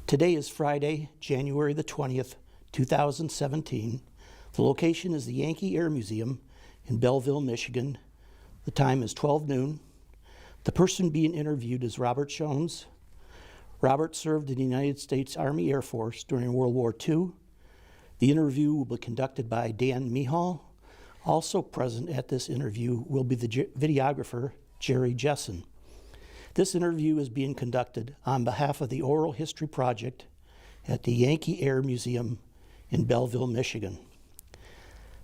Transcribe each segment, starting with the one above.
Today is Friday, January the 20th, 2017. The location is the Yankee Air Museum in Belleville, Michigan. The time is 12 noon. The person being interviewed is Robert Shoens. Robert served in the United States Army Air Force during World War II. The interview will be conducted by Dan Mihal. Also present at this interview will be the videographer, Jerry Jessen. This interview is being conducted on behalf of the Oral History Project at the Yankee Air Museum in Belleville, Michigan.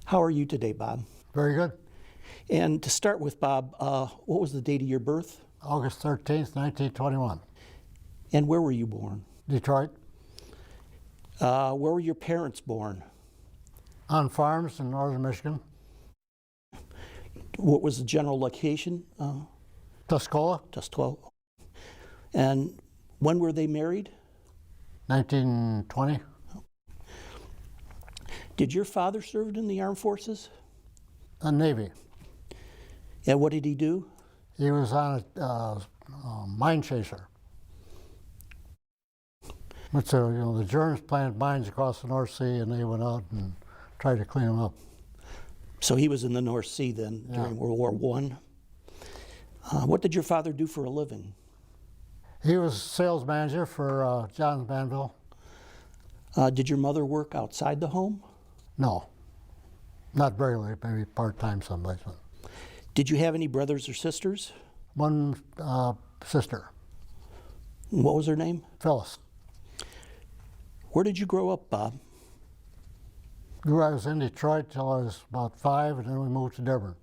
How are you today, Bob? Very good. And to start with, Bob, what was the date of your birth? August 13th, 1921. And where were you born? Detroit. Where were your parents born? On farms in northern Michigan. What was the general location? Tuscola. Tuscola. And when were they married? 1920. Did your father serve in the armed forces? Navy. And what did he do? He was on a mine chaser. Which, the Germans planted mines across the North Sea, and they went out and tried to clean them up. So he was in the North Sea then during World War I. What did your father do for a living? He was sales manager for Johns Manville. Did your mother work outside the home? No, not regularly, maybe part-time someplace. Did you have any brothers or sisters? One sister. What was her name? Phyllis. Where did you grow up, Bob? I was in Detroit till I was about 5, and then we moved to Dearborn.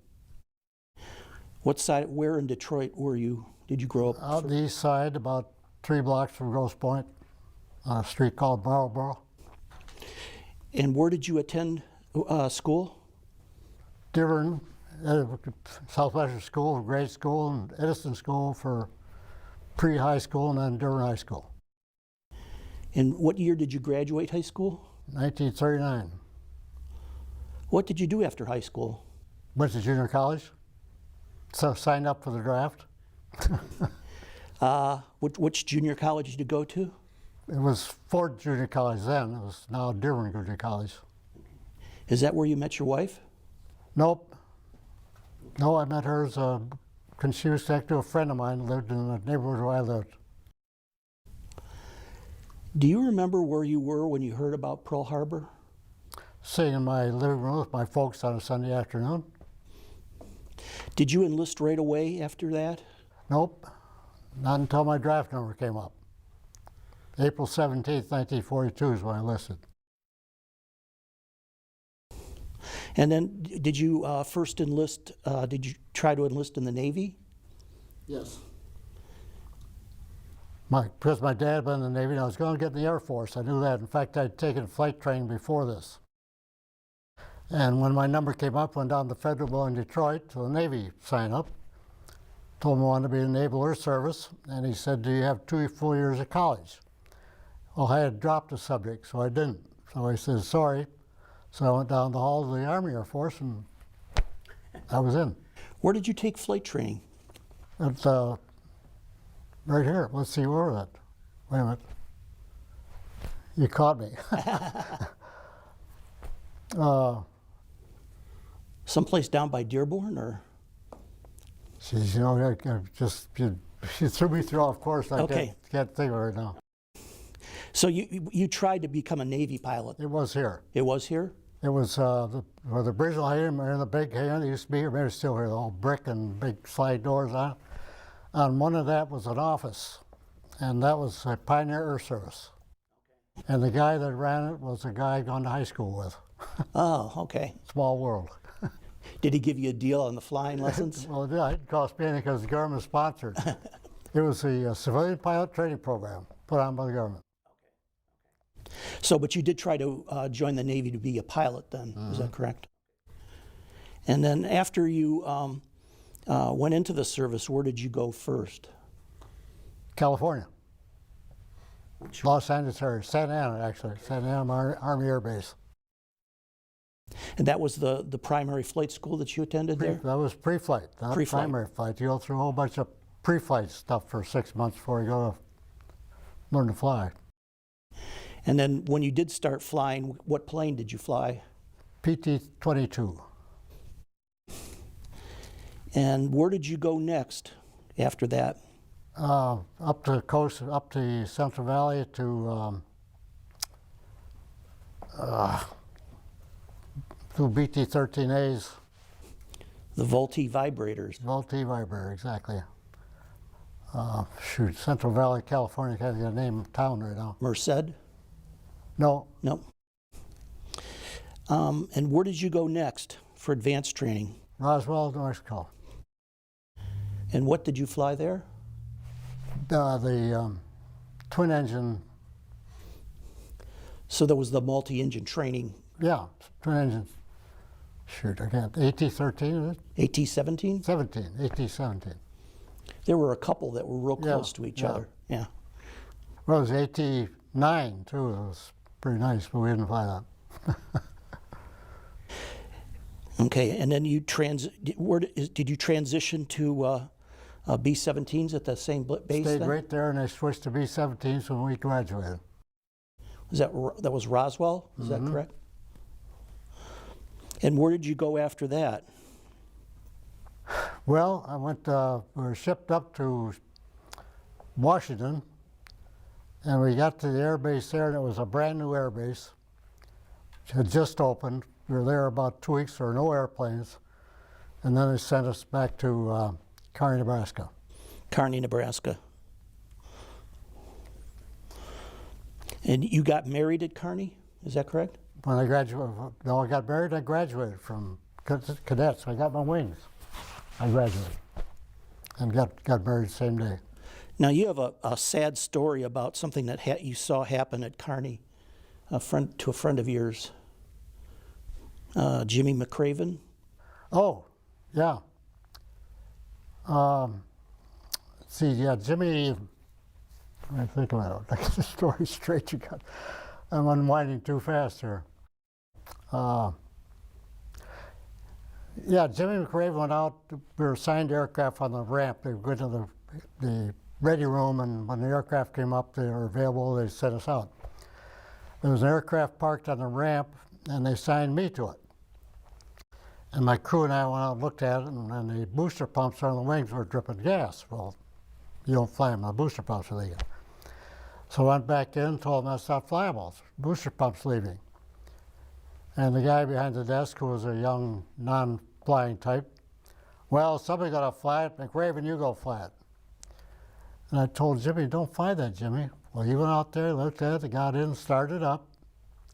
Where in Detroit did you grow up? Out the east side, about 3 blocks from Grosse Pointe, on a street called Marlboro. And where did you attend school? Dearborn, Southwestern School, grade school, and Edison School for pre-high school, and then Dearborn High School. And what year did you graduate high school? 1939. What did you do after high school? Went to junior college, so signed up for the draft. Which junior college did you go to? It was Ford Junior College then. It was now Dearborn Junior College. Is that where you met your wife? Nope. No, I met her because she was next to a friend of mine who lived in the neighborhood where I lived. Do you remember where you were when you heard about Pearl Harbor? Sitting in my living room with my folks on a Sunday afternoon. Did you enlist right away after that? Nope, not until my draft number came up. April 17th, 1942 is when I enlisted. And then did you first enlist, did you try to enlist in the Navy? Yes. Because my dad had been in the Navy, and I was going to get in the Air Force. I knew that. In fact, I'd taken flight training before this. And when my number came up, went down to the Federal Building in Detroit to the Navy sign up. Told him I wanted to be in the Naval Air Service, and he said, "Do you have 2 full years of college?" Well, I had dropped the subject, so I didn't. So I said, sorry. So I went down the hall to the Army Air Force, and I was in. Where did you take flight training? It's right here. Let's see, where was it? Wait a minute. You caught me. Someplace down by Dearborn, or? Geez, she threw me through off course. I can't think of it right now. So you tried to become a Navy pilot? It was here. It was here? It was where the original hangar and the big hangar used to be here. Maybe it's still here, the whole brick and big slide doors on it. And one of that was an office, and that was a Pioneer Air Service. And the guy that ran it was a guy I'd gone to high school with. Oh, okay. Small world. Did he give you a deal on the flying lessons? Well, it didn't cost me anything because the government sponsored. It was a civilian pilot training program put on by the government. So, but you did try to join the Navy to be a pilot then, is that correct? And then after you went into the service, where did you go first? California. Los Angeles area, Santa Ana actually, Santa Ana Army Air Base. And that was the primary flight school that you attended there? That was pre-flight, not primary flight. You go through a whole bunch of pre-flight stuff for 6 months before you go to learn to fly. And then when you did start flying, what plane did you fly? PT-22. And where did you go next after that? Up the coast, up the Central Valley to BT-13As. The Vultee vibrators. Vultee vibrator, exactly. Shoot, Central Valley, California, can't get a name of town right now. Merced? No, No. And where did you go next for advanced training? Roswell, New Mexico. And what did you fly there? The twin engine, So there was the multi-engine training. yeah, twin engine. Shoot, I can't, AT-13 is it? AT-17? 17, AT-17. There were a couple that were real Yeah, close to each yeah. other. Yeah. Well, it was AT-9 too, it was pretty nice, but we didn't fly that. Okay, and then you did you transition to B-17s at the same base Stayed then? right there, and they switched to B-17s when we graduated. That was Roswell? Is that correct? And where did you go after that? Well, I went, we were shipped up to Washington, and we got to the air base there, and it was a brand new air base. It had just opened. We were there about 2 weeks, there were no airplanes, and then they sent us back to Kearney, Nebraska. Kearney, Nebraska. And you got married at Kearney? Is that correct? When I graduated, no, I got married, I graduated from cadets. I got my wings. I graduated and got married the same day. Now you have a sad story about something that you saw happen at Kearney, to a friend of yours, Jimmy McRaven. Oh, yeah. See, yeah, Jimmy, I think about it. I get the story straight. I'm unwinding too fast here. Yeah, Jimmy McRaven went out. We were assigned aircraft on the ramp. They were going to the ready room, and when the aircraft came up, they were available, they sent us out. There was an aircraft parked on the ramp, and they assigned me to it. And my crew and I went out and looked at it, and the booster pumps on the wings were dripping gas. Well, you don't fly them, the booster pumps are leaking. So I went back in and told them that's not flyable. Booster pump's leaving. And the guy behind the desk, who was a young, non-flying type, well, somebody got to fly it. McRaven, you go fly it. And I told Jimmy, don't fly that, Jimmy. Well, he went out there, looked at it, got in, started up,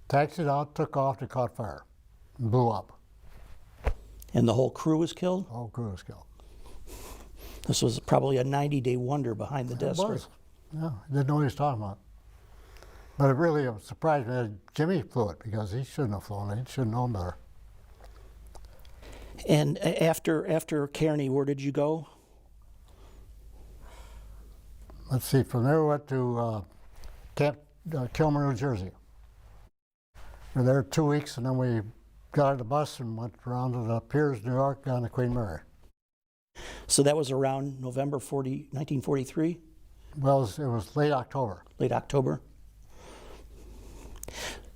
taxied out, took off, and caught fire, and blew up. And the whole crew was killed? The whole crew was killed. This was probably a 90-day wonder behind the desk. It was. Yeah, I didn't know what he was talking about. But it really surprised me that Jimmy flew it, because he shouldn't have flown it. He should have known better. And after Kearney, where did you go? Let's see, from there we went to Kilmer, New Jersey. We were there 2 weeks, and then we got on the bus and went around to the Piers, New York, down to Queen Mary. So that was around November 1943? Well, it was late October. Late October?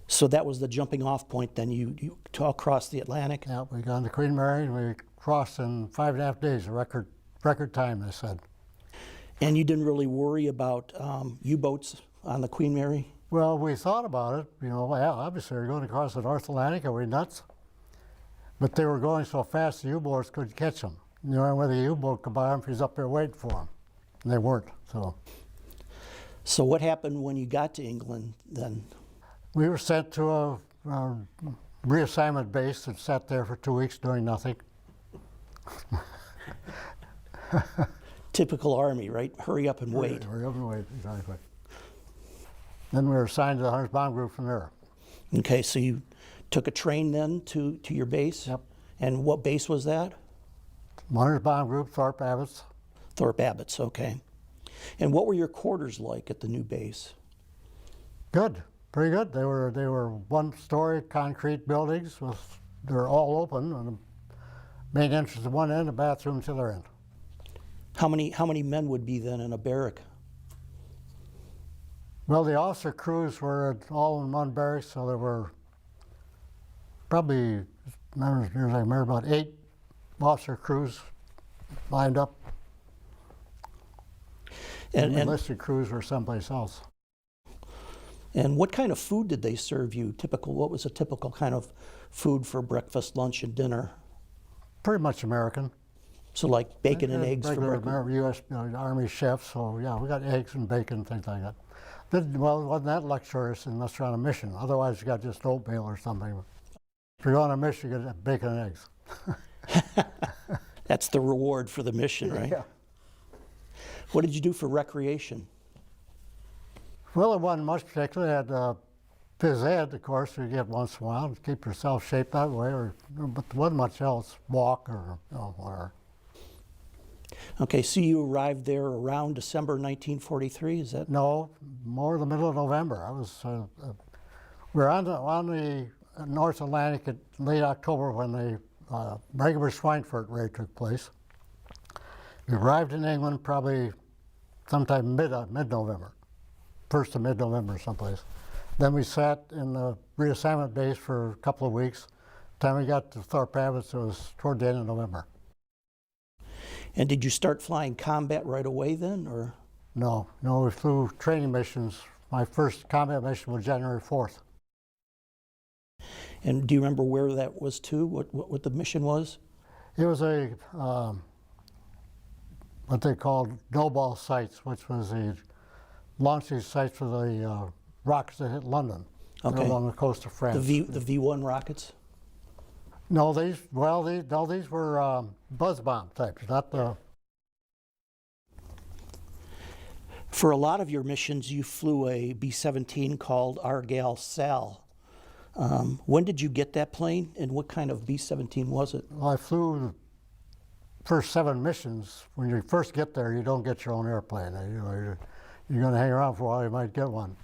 So that was the jumping off point then, you across the Atlantic? Yeah, we got on to Queen Mary, and we crossed in 5.5 days, a record time, they said. And you didn't really worry about U-boats on the Queen Mary? Well, we thought about it. You know, well, obviously we're going across the North Atlantic. Are we nuts? But they were going so fast the U-boats couldn't catch them. You know, whether the U-boat could buy them if he's up there waiting for them. And they weren't, so. So what happened when you got to England then? We were sent to a reassignment base and sat there for 2 weeks doing nothing. Typical Army, right? Hurry up and wait. Hurry up and wait, exactly. Then we were assigned to the Hunters Bomb Group from there. Okay, so you took a train then to your base? Yep. And what base was that? Hunters Bomb Group, Thorpe Abbotts. Thorpe Abbotts, okay. And what were your quarters like at the new base? Good, pretty good. They were one-story concrete buildings they were all open, and the main entrance at one end, the bathroom to the other end. How many men would be then in a barrack? Well, the officer crews were all in one barracks, so there were probably, as near as I remember, about 8 officer crews lined up. And enlisted crews were someplace else. And what kind of food did they serve you? What was a typical kind of food for breakfast, lunch, and dinner? Pretty much American. So like bacon and eggs for regular breakfast? U.S. Army chefs, so yeah, we got eggs and bacon, things like that. Well, it wasn't that luxurious unless you're on a mission. Otherwise, you got just oatmeal or something. If you're on a mission, you get bacon and eggs. That's the reward for the mission, right? Yeah. What did you do for recreation? Well, it wasn't much particularly. I had phys ed, of course, you get once in a while to keep yourself shaped that way, but there wasn't much else. Walk or whatever. Okay, so you arrived there around December 1943, is that? No, more the middle of November. I was. We were on the North Atlantic in late October when the regular Schweinfurt raid took place. We arrived in England probably sometime mid-November, 1st of mid-November someplace. Then we sat in the reassignment base for a couple of weeks. By the time we got to Thorpe Abbotts, it was toward the end of November. And did you start flying combat right away then, or? No, we flew training missions. My first combat mission was January 4th. And do you remember where that was to, what the mission was? It was a, what they called no-ball sites, which was the launching sites for the rockets that hit London. Okay. Along the coast of France. The V1 rockets? No, these were buzz bomb types, not the. For a lot of your missions, you flew a B-17 called our Gal Sal. When did you get that plane, and what kind of B-17 was it? Well, I flew the first 7 missions. When you first get there, you don't get your own airplane. You're going to hang around for a while, you might get one.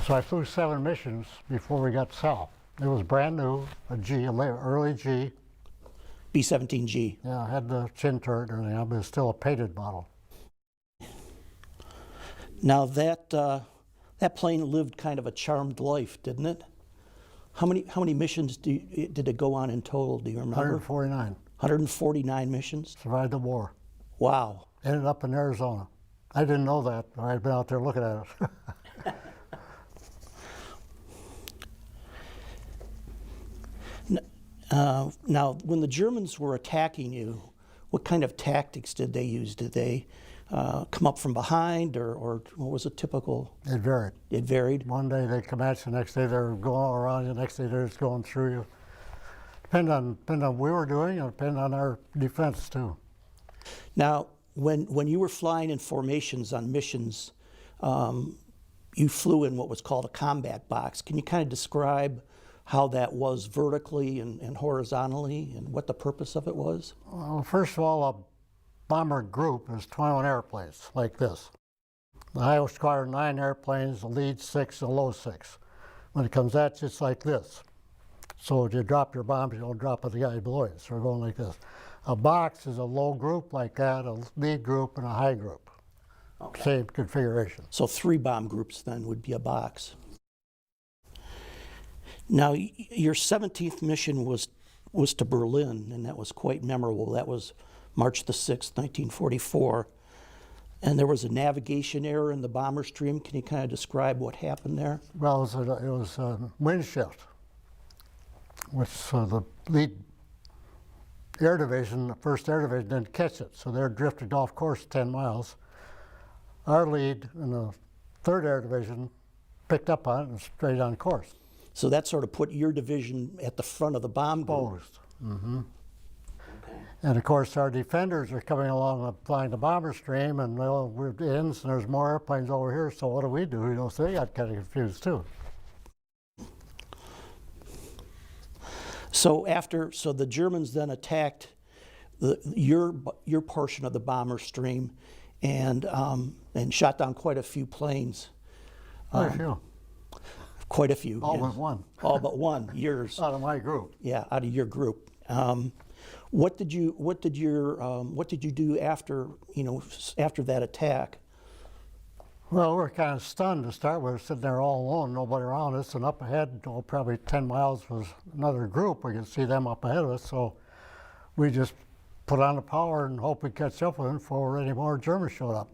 So I flew 7 missions before we got Sal. It was brand new, a G, early G. B-17G. Yeah, I had the chin turret and everything, but it was still a painted model. Now that plane lived kind of a charmed life, didn't it? How many missions did it go on in total? Do you remember? 149. 149 missions. Survived the war. Wow. Ended up in Arizona. I didn't know that. I had been out there looking at it. Now, when the Germans were attacking you, what kind of tactics did they use? Did they come up from behind, or what was a typical? It varied. It varied? One day they'd come at you, the next day they were going all around you, the next day they're just going through you. Depended on what we were doing, and depended on our defense too. Now, when you were flying in formations on missions, you flew in what was called a combat box. Can you kind of describe how that was vertically and horizontally, and what the purpose of it was? Well, first of all, a bomber group is 21 airplanes like this. The high squadron 9 airplanes, the lead 6, the low 6. When it comes at you, it's like this. So if you drop your bombs, you don't drop at the guy below you. So we're going like this. A box is a low group like that, a lead group, and a high group. Okay. Same configuration. So 3 bomb groups then would be a box. Now, your 17th mission was to Berlin, and that was quite memorable. That was March the 6th, 1944. And there was a navigation error in the bomber stream. Can you kind of describe what happened there? Well, it was a wind shift, which the lead air division, the 1st Air Division, didn't catch it. So they're drifted off course 10 miles. Our lead in the 3rd Air Division picked up on it and straight on course. So that sort of put your division at the front of the bomb group. Exposed. Mm-hmm. Okay. And of course, our defenders are coming along flying the bomber stream, and well, we're in, and there's more airplanes over here. So what do? So they got kind of confused too. So the Germans then attacked your portion of the bomber stream, and shot down quite a few planes. Quite a few. Quite a few. All yes. but one. All but one. Yours. Out of my group. Yeah, out of your group. What did you do after that attack? Well, we're kind of stunned to start with, sitting there all alone, nobody around us, and up ahead, probably 10 miles was another group. We could see them up ahead of us, so we just put on the power and hope we catch up with them before any more Germans showed up.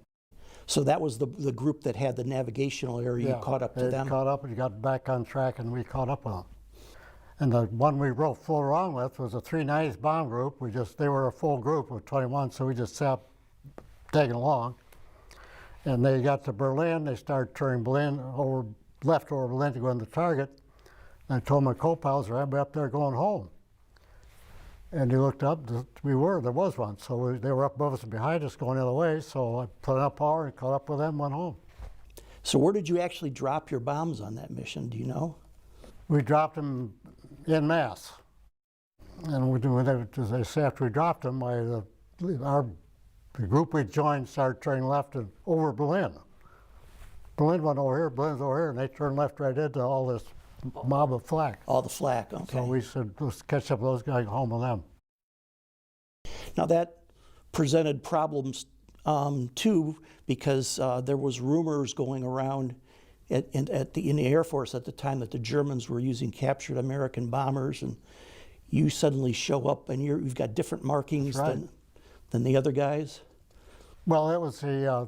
So that was the group that had the navigational area. You caught up to them? Caught up and got back on track, and we caught up with them. And the one we flew around with was a 390th bomb group. They were a full group of 21, so we just sat tagging along. And they got to Berlin. They started turning left over Berlin to go on the target. And I told my co-pilots, we're up there going home. And they looked up, there was one. So they were up above us and behind us going the other way. So I put on power and caught up with them, went home. So where did you actually drop your bombs on that mission, do you know? We dropped them en masse. And as I say, after we dropped them, the group we joined started turning left and over Berlin. Berlin went over here, Berlin's over here, and they turned left right into all this mob of flak. All the flak, okay. So we said, let's catch up with those guys and go home with them. Now that presented problems too, because there was rumors going around in the Air Force at the time that the Germans were using captured American bombers, and you suddenly show up and you've got different markings than the other guys? Well, it was the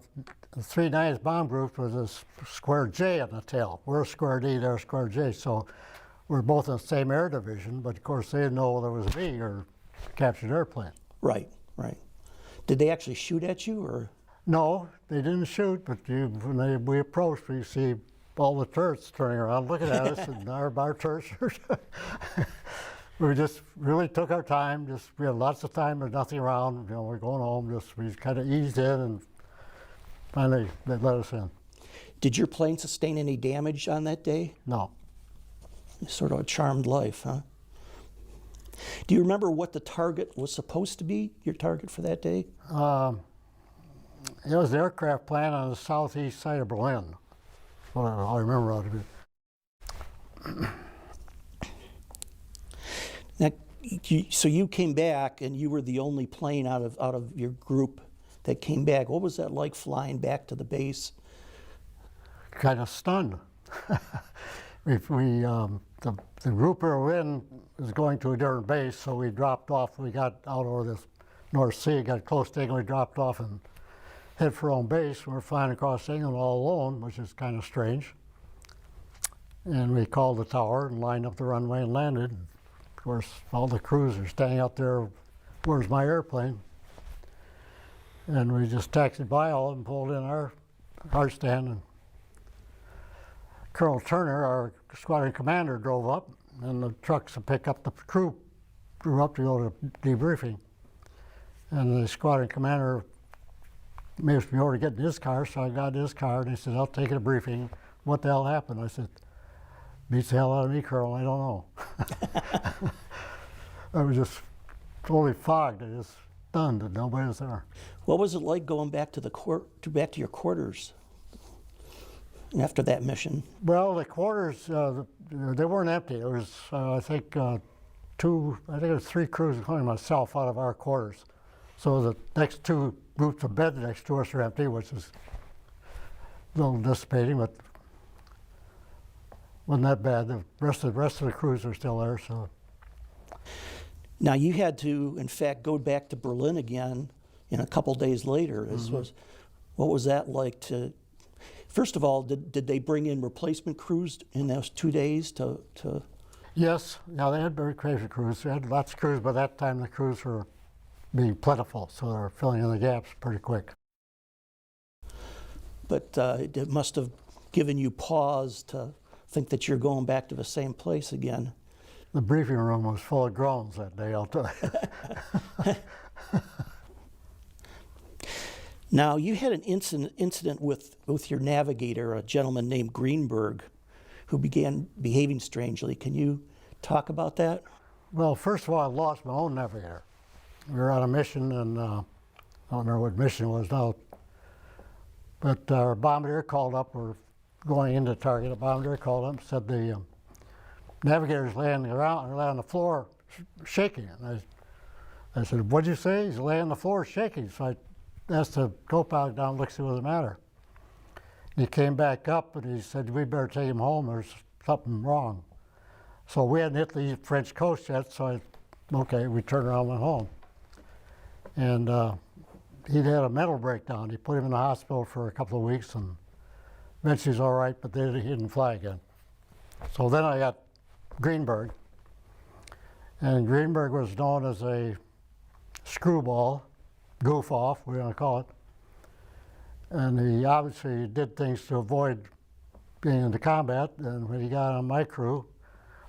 390th bomb group was a square J on the tail. We're a square D, they're a square J, so we're both in the same air division, but of course they didn't know there was me or captured airplane. Right, right. Did they actually shoot at you, or? No, they didn't shoot, but when we approached, we see all the turrets turning around looking at us, and our turrets we just really took our time. We had lots of time. There's nothing around. We're going home. We kind of eased in, and finally they let us in. Did your plane sustain any damage on that day? No. Sort of a charmed life, huh? Do you remember what the target was supposed to be? Your target for that day? It was the aircraft plant on the southeast side of Berlin. Well, I remember how to be. Now, so you came back, and you were the only plane out of your group that came back. What was that like flying back to the base? Kind of stunned. The group we were in was going to a different base, so we dropped off. We got out over this North Sea, got close to England, we dropped off and head for our own base. We were flying across England all alone, which is kind of strange. And we called the tower and lined up the runway and landed. Of course, all the crews are standing out there, where's my airplane? And we just taxied by all of them, pulled in our stand, and Colonel Turner, our squadron commander, drove up, and the trucks to pick up the crew drew up to go to debriefing. And the squadron commander made me over to get in his car, so I got in his car, and he said, I'll take you to briefing. What the hell happened? I said, beats the hell out of me, Colonel, I don't know. I was just totally fogged. I just stunned that nobody was there. What was it like going back to back to your quarters after that mission? Well, the quarters, they weren't empty. There was, I think it was 3 crews, including myself, out of our quarters. So the next 2 groups of beds next to us are empty, which is a little dissipating, but wasn't that bad. The rest of the crews are still there. So. Now you had to, in fact, go back to Berlin again in a couple days later. What was that like to? First of all, did they bring in replacement crews in those 2 days to? Yes, yeah, they had very crazy crews. They had lots of crews. By that time, the crews were being plentiful, so they were filling in the gaps pretty quick. But it must have given you pause to think that you're going back to the same place again. The briefing room was full of groans that day, I'll tell you. Now, you had an incident with your navigator, a gentleman named Greenberg, who began behaving strangely. Can you talk about that? Well, first of all, I lost my own navigator. We were on a mission, and I don't remember what mission it was now, but our bombardier called up. We're going into target. A bombardier called up and said the navigator's laying on the floor shaking. And I said, what'd you say? He's laying on the floor shaking. So I asked the co-pilot down to look see what's the matter. He came back up and he said, we better take him home, there's something wrong. So we hadn't hit the French coast yet, so okay, we turned around and went home. And he'd had a mental breakdown. He put him in the hospital for a couple of weeks, and eventually he's all right, but then he didn't fly again. So then I got Greenberg, and Greenberg was known as a screwball, goof off, we're gonna call it. And he obviously did things to avoid being into combat, and when he got on my crew,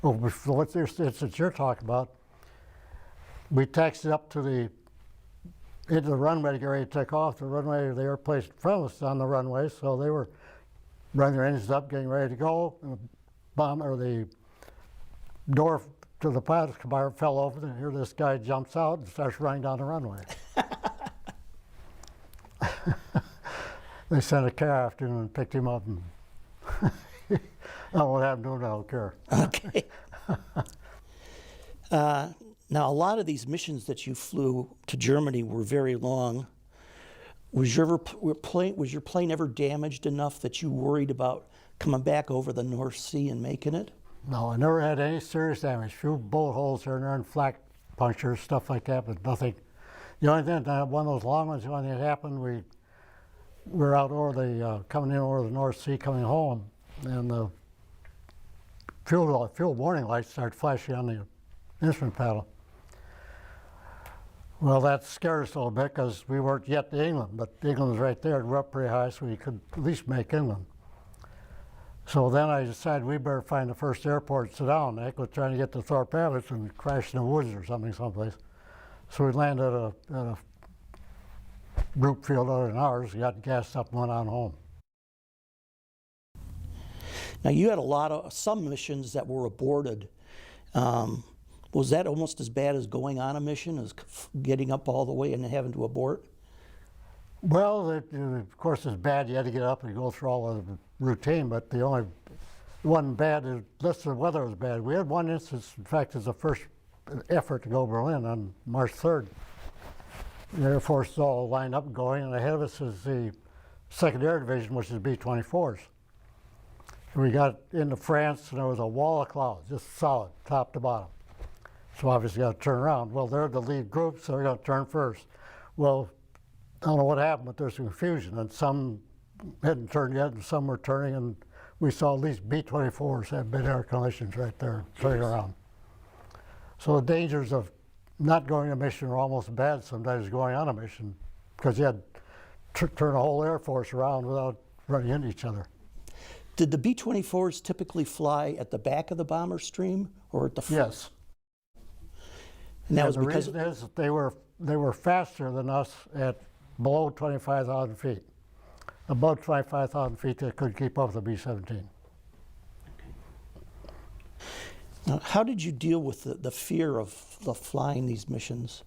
what's this that you're talking about, we taxied up to into the runway to get ready to take off. The runway, they were placed in front of us on the runway, so they were running their engines up, getting ready to go. And the door to the pilot's compartment fell open, and here this guy jumps out and starts running down the runway. They sent a car after him and picked him up. And I don't know what happened to him, I don't care. Okay. Now, a lot of these missions that you flew to Germany were very long. Was your plane ever damaged enough that you worried about coming back over the North Sea and making it? No, I never had any serious damage. Few bullet holes here and there and flak punctures, stuff like that, but nothing. The only thing, one of those long ones, the only thing that happened, we were out over coming in over the North Sea, coming home, and the fuel warning lights started flashing on the instrument panel. Well, that scared us a little bit because we weren't yet to England, but England was right there. We're up pretty high, so we could at least make England. So then I decided we better find the first airport to sit down. I was trying to get to Thorpe Abbotts and crash in the woods or something someplace. So we landed at a group field other than ours, got gassed up and went on home. Now, you had some missions that were aborted. Was that almost as bad as going on a mission, as getting up all the way and having to abort? Well, of course, it's bad. You had to get up and go through all of the routine, but the only one bad is, unless the weather was bad. We had one instance, in fact, as the first effort to go to Berlin on March 3rd. The Air Force is all lined up and going, and ahead of us is the 2nd Air Division, which is B-24s. We got into France, and there was a wall of clouds, just solid, top to bottom. So obviously got to turn around. Well, they're the lead group, so they're going to turn first. Well, I don't know what happened, but there's confusion, and some hadn't turned yet, and some were turning, and we saw at least B-24s have mid-air collisions right there, turning around. So the dangers of not going on a mission are almost as bad sometimes as going on a mission, because you had to turn a whole Air Force around without running into each other. Did the B-24s typically fly at the back of the bomber stream or at the front? Yes. And that was the because reason is that they were faster than us at below 25,000 feet. Above 25,000 feet, they couldn't keep up with the B-17. Now, how did you deal with the fear of flying these missions?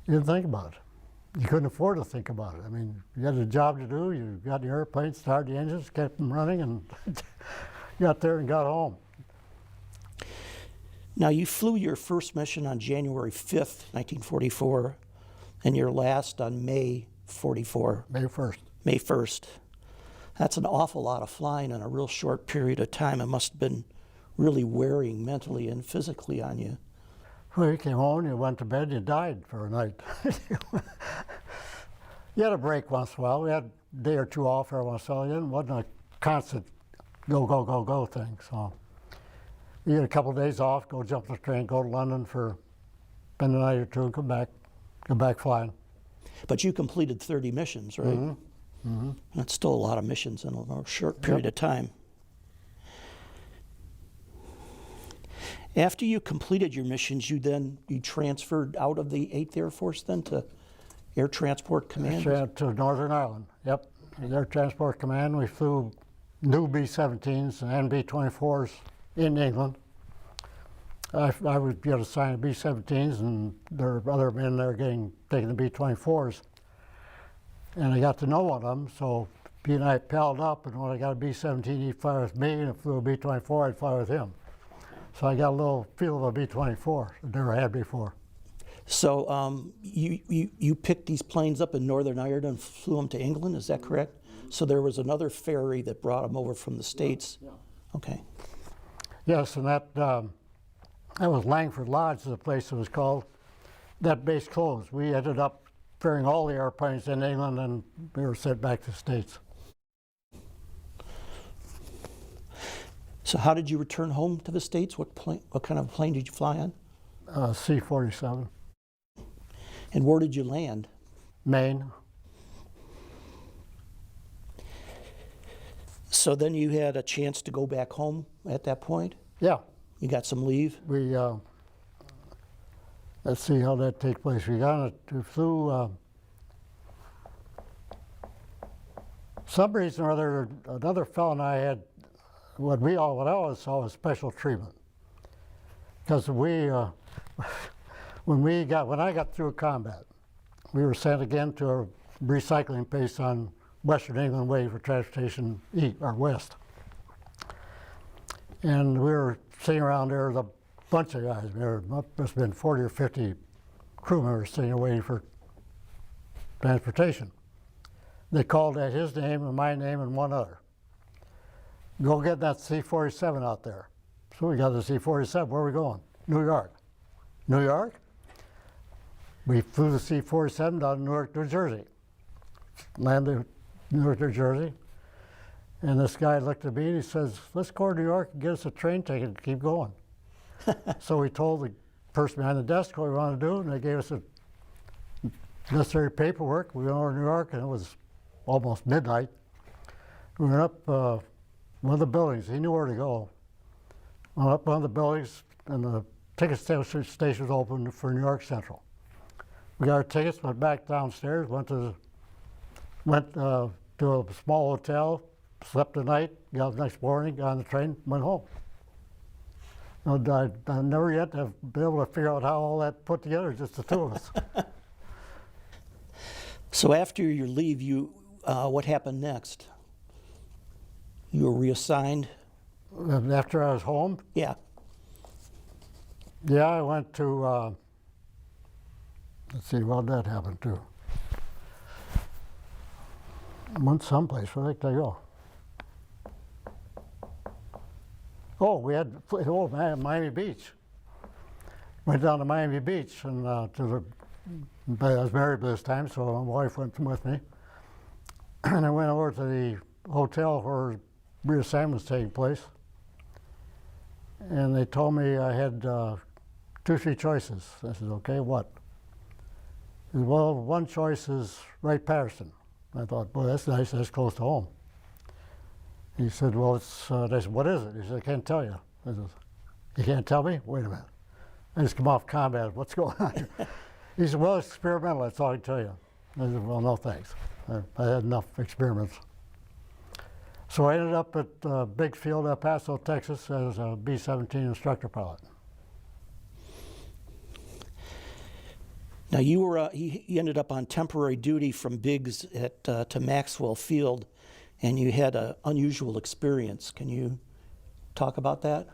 You didn't think about it. You couldn't afford to think about it. I mean, you had a job to do. You got the airplane, started the engines, kept them running, and got there and got home. Now, you flew your first mission on January 5th, 1944, and your last on May 44. May 1st. May 1st. That's an awful lot of flying in a real short period of time. It must have been really wearing mentally and physically on you. Well, you came home, you went to bed, you died for a night. You had a break once in a while. We had a day or two off every once in a while. It wasn't a constant go, go, go, go thing. So you had a couple of days off, go jump the train, go to London for spend a night or two, and come back flying. But you completed 30 missions, right? Mm-hmm. Mm-hmm. That's still a lot of missions in a short period of time. After you completed your missions, you transferred out of the 8th Air Force then to Air Transport Command? To Northern Ireland, yep. Air Transport Command, we flew new B-17s and B-24s in England. I would get assigned B-17s, and there were other men there taking the B-24s. And I got to know one of them, so he and I palled up, and when I got a B-17, he'd fly with me, and if I flew a B-24, I'd fly with him. So I got a little feel of a B-24 I'd never had before. So you picked these planes up in Northern Ireland and flew them to England, is that correct? So there was another ferry that brought them over from the States? Yeah. Okay. Yes, and that was Langford Lodge, the place it was called. That base closed. We ended up ferrying all the airplanes in England, and we were sent back to the States. So how did you return home to the States? What kind of plane did you fly on? C-47, And where did you land? Maine. So then you had a chance to go back home at that point? Yeah, You got some leave? we, let's see how that takes place. We flew, some reason or other, another fellow and I had what I always saw was special treatment. Because we, when I got through combat, we were sent again to a recycling base on Western England Way for transportation east or west. And we were sitting around there with a bunch of guys. There must have been 40 or 50 crew members sitting there waiting for transportation. They called out his name and my name and one other. Go get that C-47 out there. So we got the C-47. Where are we going? New York. New York? We flew the C-47 down to Newark, New Jersey. Landed in Newark, New Jersey. And this guy looked at me and he says, let's go to New York and get us a train ticket and keep going. So we told the person behind the desk what we wanted to do, and they gave us the necessary paperwork. We went over to New York, and it was almost midnight. We went up one of the buildings. He knew where to go. Went up one of the buildings, and the ticket station was open for New York Central. We got our tickets, went back downstairs, went to a small hotel, slept the night, got up the next morning, got on the train, went home. I never yet have been able to figure out how all that put together, just the two of us. So after your leave, what happened next? You were reassigned? And after I was home, Yeah. yeah, I went to, let's see, what did that happen to? I went someplace, where did I go? Oh, Miami Beach. Went down to Miami Beach and I was married by this time, so my wife went with me. And I went over to the hotel where reassignment was taking place. And they told me I had 2-3 choices. I said, okay, what? They said, well, one choice is Wright-Patterson. I thought, boy, that's nice, that's close to home. He said, well, it's, I said, what is it? He said, I can't tell you. I said, you can't tell me? Wait a minute. I just come off combat, what's going on here? He said, well, it's experimental, that's all I can tell you. I said, well, no thanks. I had enough experiments. So I ended up at Big Field, El Paso, Texas, as a B17 instructor pilot. Now you ended up on temporary duty from Biggs to Maxwell Field, and you had an unusual experience. Can you talk about that?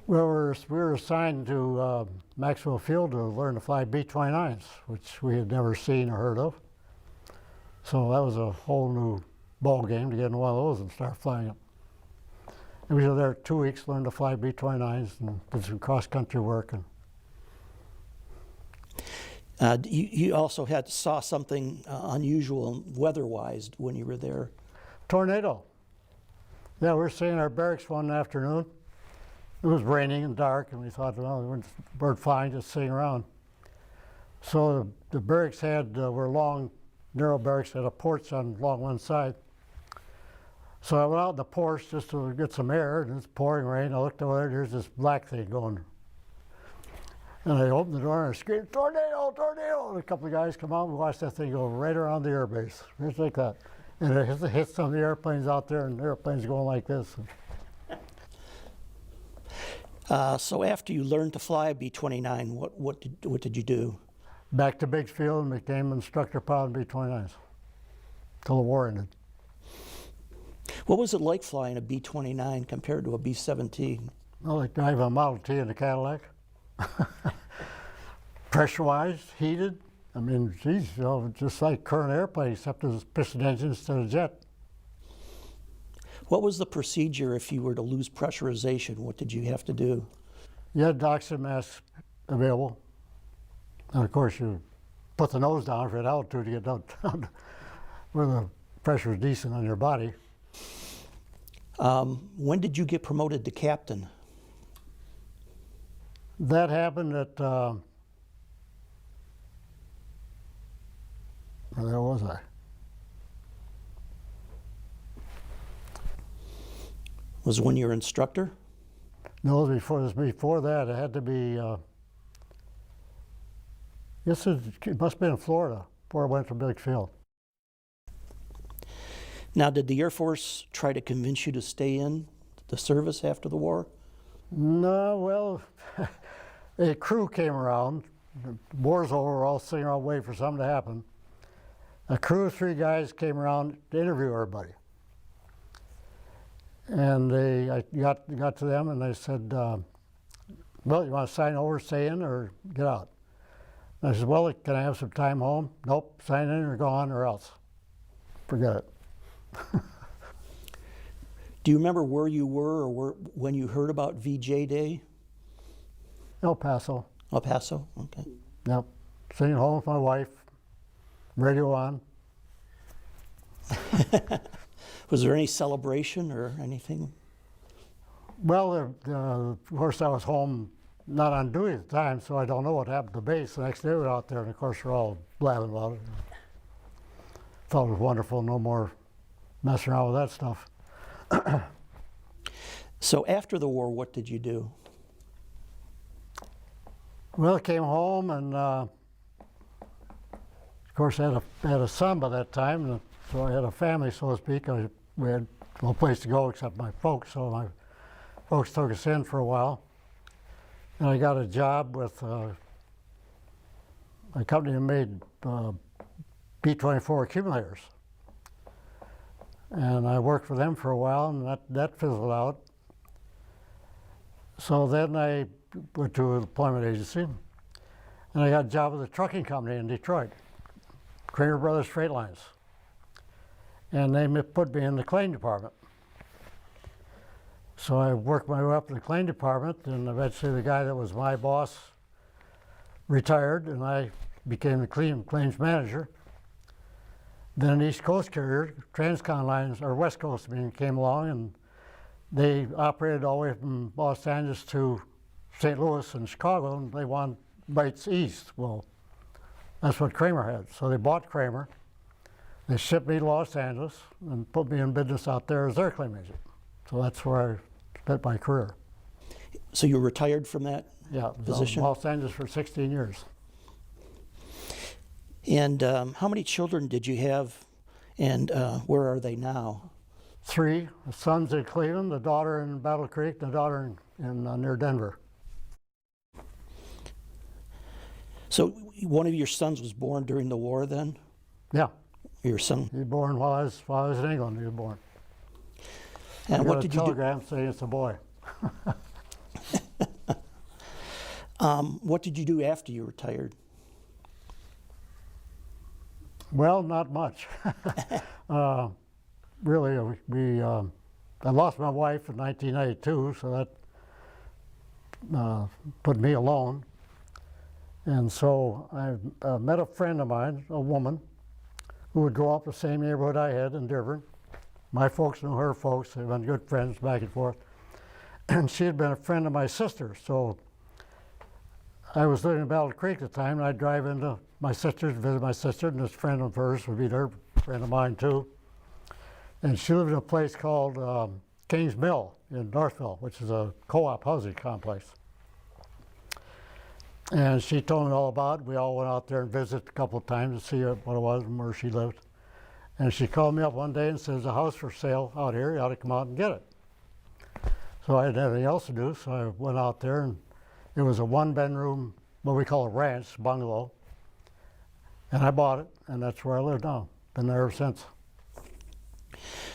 Well, we were assigned to Maxwell Field to learn to fly B-29s, which we had never seen or heard of. So that was a whole new ball game to get in one of those and start flying them. And we were there 2 weeks, learned to fly B-29s and did some cross-country work. And You also saw something unusual weather-wise when you were there. tornado. Yeah, we were sitting in our barracks one afternoon. It was raining and dark, and we thought, well, we're flying, just sitting around. So the barracks were long, narrow barracks, had a porch along one side. So I went out in the porch just to get some air, and it's pouring rain. I looked over there, there's this black thing going. And I opened the door and I screamed, tornado, tornado! And a couple of guys come out and watched that thing go right around the airbase, just like that. And it hit some of the airplanes out there, and the airplanes going like this. So after you learned to fly a B-29, what did you do? Back to Big Field and became instructor pilot in B-29s till the war ended. What was it like flying a B-29 compared to a B-17? Well, like driving a Model T in a Cadillac. pressurized, heated. I mean, geez, you know, just like current airplane, except it was piston engine instead of jet. What was the procedure if you were to lose pressurization? What did you have to do? You had oxygen masks available. And of course, you put the nose down for at altitude to get down where the pressure is decent on your body. When did you get promoted to captain? That happened at, where was I? Was it when you were instructor? No, it was before that. It had to be, yes, it must have been in Florida before I went to Big Field. Now, did the Air Force try to convince you to stay in the service after the war? No, well, a crew came around. The war's over, we're all sitting around waiting for something to happen. A crew of 3 guys came around to interview everybody. And I got to them and they said, well, you want to sign over, stay in, or get out? And I said, well, can I have some time home? Nope, sign in or go on or else. Forget it. Do you remember where you were or when you heard about VJ Day? El Paso. El Paso, okay. Yep, sitting home with my wife, radio on. Was there any celebration or anything? Well, of course, I was home, not on duty at the time, so I don't know what happened to the base. The next day we were out there, and of course, we're all blabbing about it. Thought it was wonderful, no more messing around with that stuff. So after the war, what did you do? Well, I came home, and of course, I had a son by that time, and so I had a family, so to speak. We had no place to go except my folks, so my folks took us in for a while. And I got a job with a company that made B-24 accumulators. And I worked for them for a while, and that fizzled out. So then I went to a deployment agency, and I got a job with a trucking company in Detroit, Kramer Brothers Freight Lines. And they put me in the claim department. So I worked my way up in the claim department, and eventually the guy that was my boss retired, and I became the claims manager. Then an East Coast carrier, Transcon Lines, or West Coast, came along, and they operated all the way from Los Angeles to St. Louis and Chicago, and they wanted rights east. Well, that's what Kramer had. So they bought Kramer. They shipped me to Los Angeles and put me in business out there as their claim agent. So that's where I spent my career. So you retired from that position? Yeah, Los Angeles for 16 years. And how many children did you have, and where are they now? 3, the son's in Cleveland, the daughter in Battle Creek, the daughter in near Denver. So one of your sons was born during the war then? Yeah. Your son? He was born while I was in England, he was born. And what did you do? Telegram saying it's a boy. What did you do after you retired? Well, not much. Really, I lost my wife in 1992, so that put me alone. And so I met a friend of mine, a woman, who would grow up the same neighborhood I had in Dearborn. My folks knew her folks. They've been good friends back and forth. And she had been a friend of my sister. So I was living in Battle Creek at the time, and I'd drive into my sister's, visit my sister, and this friend of hers would be there, a friend of mine too. And she lived in a place called Kings Mill in Northville, which is a co-op housing complex. And she told me all about it. We all went out there and visited a couple of times to see what it was and where she lived. And she called me up one day and said, "There's a house for sale out here. You ought to come out and get it." So I didn't have anything else to do, so I went out there, and it was a 1-bedroom, what we call a ranch, bungalow. And I bought it, and that's where I live now. Been there ever since.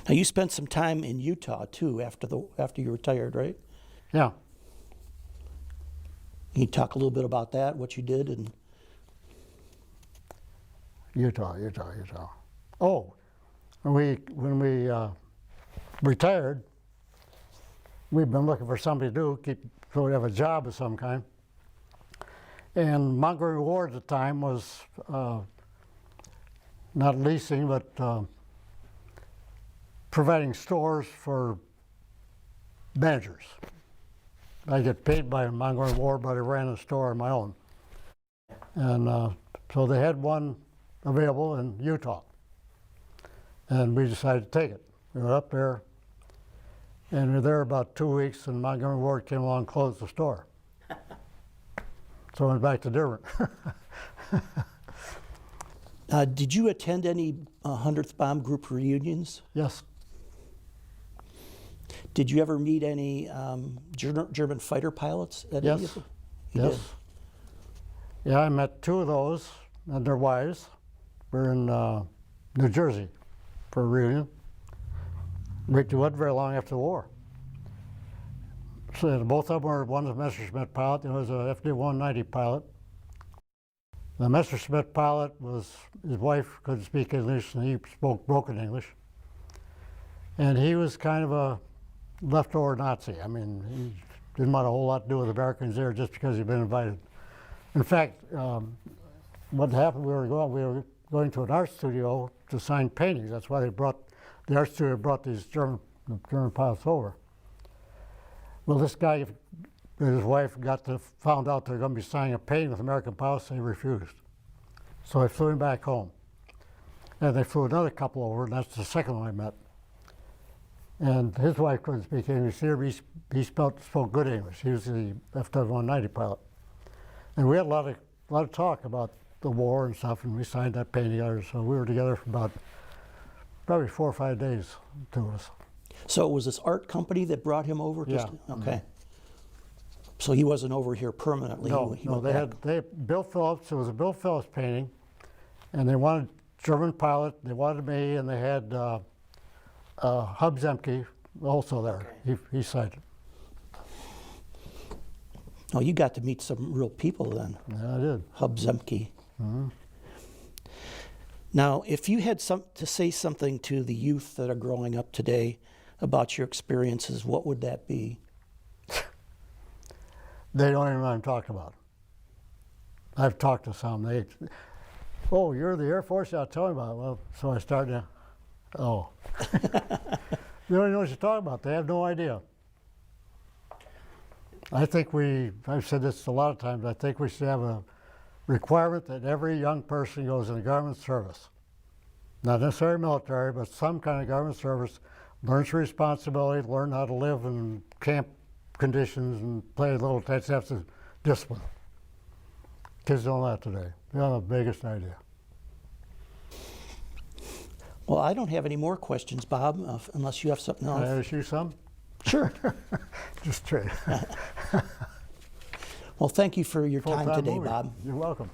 Now you spent some time in Utah too after you retired, right? Yeah. Can you talk a little bit about that, what you did? And Utah. Oh, when we retired, we've been looking for somebody to do, so we have a job of some kind. And Montgomery Ward at the time was not leasing, but providing stores for managers. I get paid by Montgomery Ward, but I ran a store on my own. And so they had one available in Utah. And we decided to take it. We were up there, and we were there about 2 weeks, and Montgomery Ward came along and closed the store. So I went back to Dearborn. Did you attend any 100th Bomb Group reunions? Yes. Did you ever meet any German fighter pilots at any of them? You Yes. did? Yeah, I met 2 of those and their wives. We're in New Jersey for a reunion. It wasn't very long after the war. So both of them were, one was a Messerschmitt pilot, the other was a FD-190 pilot. The Messerschmitt pilot was, his wife couldn't speak English and he spoke broken English. And he was kind of a leftover Nazi. I mean, he didn't want a whole lot to do with the Americans there just because he'd been invited. In fact, what happened, we were going to an art studio to sign paintings. That's why the art studio brought these German pilots over. Well, this guy and his wife found out they're going to be signing a painting with American pilots, and he refused. So I flew him back home. And they flew another couple over, and that's the second one I met. And his wife couldn't speak English either, but he spoke good English. He was the FW-190 pilot. And we had a lot of talk about the war and stuff, and we signed that painting together. So we were together for about probably 4 or 5 days, 2 of us. So it was this art company that brought him over? Yeah. Okay. So he wasn't over here permanently? No, He no, went back. Bill Phillips, it was a Bill Phillips painting, and they wanted German pilot, they wanted me, and they had Hub Zemke also there. Okay. He signed it. Oh, you got to meet some real people then. Yeah, I did. Hub Zemke. Mm-hmm. Now, if you had to say something to the youth that are growing up today about your experiences, what would that be? They don't even know what I'm talking about. I've talked to some. Oh, you're the Air Force? Yeah, tell me about it. Well, so I started to, oh. They don't even know what you're talking about. They have no idea. I think I've said this a lot of times, I think we should have a requirement that every young person goes in the government service. Not necessarily military, but some kind of government service, learns responsibility, learn how to live in camp conditions and play little that's after discipline. Kids don't know that today. They don't have the biggest idea. Well, I don't have any more questions, Bob, unless you have something else. Can I ask you some? Sure. Just trade. Well, thank you for your time Full-time today, movie. Bob. You're welcome.